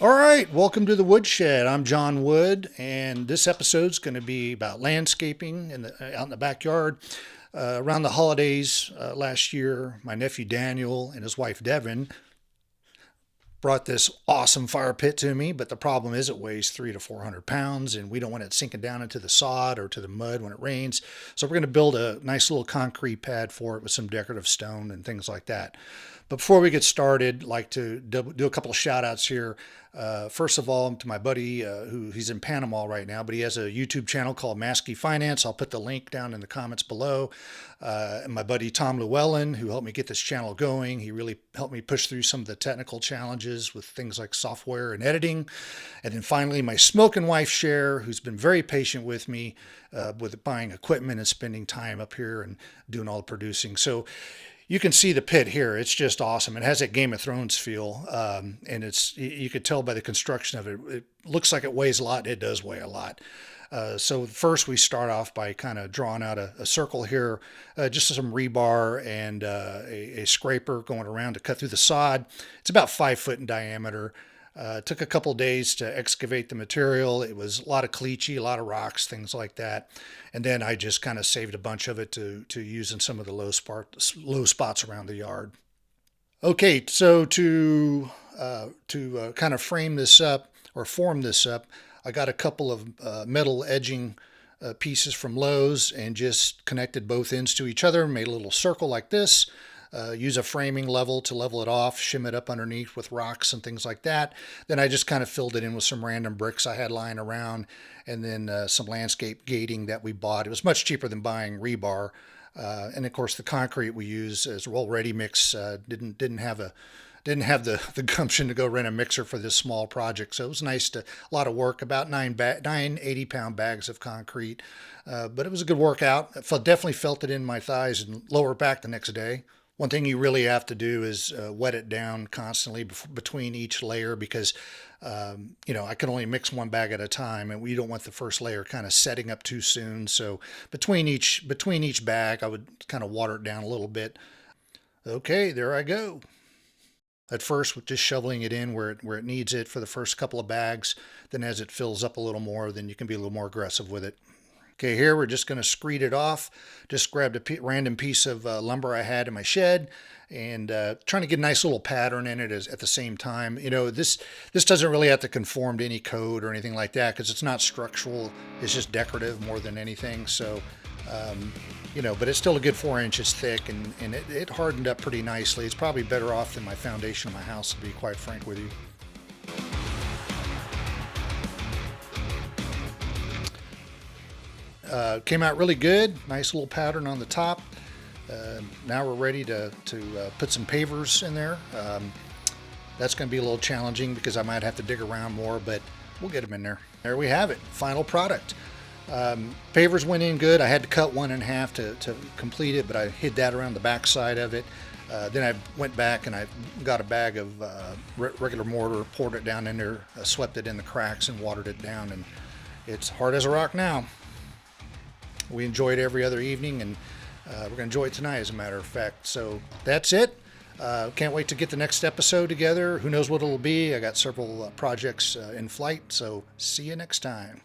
All right, welcome to the Woodshed. I'm John Wood, and this episode's going to be about landscaping out in the backyard. Around the holidays last year, my nephew Daniel and his wife Devin brought this awesome fire pit to me, but the problem is it weighs 300 to 400 pounds, and we don't want it sinking down into the sod or to the mud when it rains. So we're going to build a nice little concrete pad for it with some decorative stone and things like that. But before we get started, I'd like to do a couple of shout outs here. First of all, to my buddy he's in Panama right now, but he has a YouTube channel called Maskey Finance. I'll put the link down in the comments below. And my buddy Tom Llewellyn, who helped me get this channel going. He really helped me push through some of the technical challenges with things like software and editing. And then finally, my smoking wife, Cher, who's been very patient with me with buying equipment and spending time up here and doing all the producing. So you can see the pit here. It's just awesome. It has that Game of Thrones feel, and you could tell by the construction of it. It looks like it weighs a lot. It does weigh a lot. So first we start off by kind of drawing out a circle here, just some rebar and a scraper going around to cut through the sod. It's about 5 foot in diameter. It took a couple of days to excavate the material. It was a lot of caliche, a lot of rocks, things like that. And then I just kind of saved a bunch of it to use in some of the low spots around the yard. Okay, so to kind of frame this up or form this up, I got a couple of metal edging pieces from Lowe's and just connected both ends to each other, made a little circle like this. Use a framing level to level it off, shim it up underneath with rocks and things like that. Then I just kind of filled it in with some random bricks I had lying around, and then some landscape gating that we bought. It was much cheaper than buying rebar. And of course the concrete we use is ready mix. Didn't have the gumption to go rent a mixer for this small project. So it was a lot of work, about nine 80-pound bags of concrete. But it was a good workout. Definitely felt it in my thighs and lower back the next day. One thing you really have to do is wet it down constantly between each layer because, I can only mix one bag at a time, and we don't want the first layer kind of setting up too soon. So between each bag, I would kind of water it down a little bit. Okay, there I go. At first, with just shoveling it in where it needs it for the first couple of bags. Then as it fills up a little more, then you can be a little more aggressive with it. Okay, here we're just going to screed it off. Just grabbed a random piece of lumber I had in my shed and trying to get a nice little pattern in it at the same time. This doesn't really have to conform to any code or anything like that because it's not structural. It's just decorative more than anything. So, but it's still a good 4 inches thick and it hardened up pretty nicely. It's probably better off than my foundation of my house, to be quite frank with you. Came out really good. Nice little pattern on the top. Now we're ready to put some pavers in there. That's going to be a little challenging because I might have to dig around more, but we'll get them in there. There we have it. Final product. Pavers went in good. I had to cut one in half to complete it, but I hid that around the back side of it. Then I went back and I got a bag of regular mortar, poured it down in there, swept it in the cracks and watered it down, and it's hard as a rock now. We enjoy it every other evening, and we're going to enjoy it tonight, as a matter of fact. So that's it. Can't wait to get the next episode together. Who knows what it'll be? I got several projects in flight, so see you next time.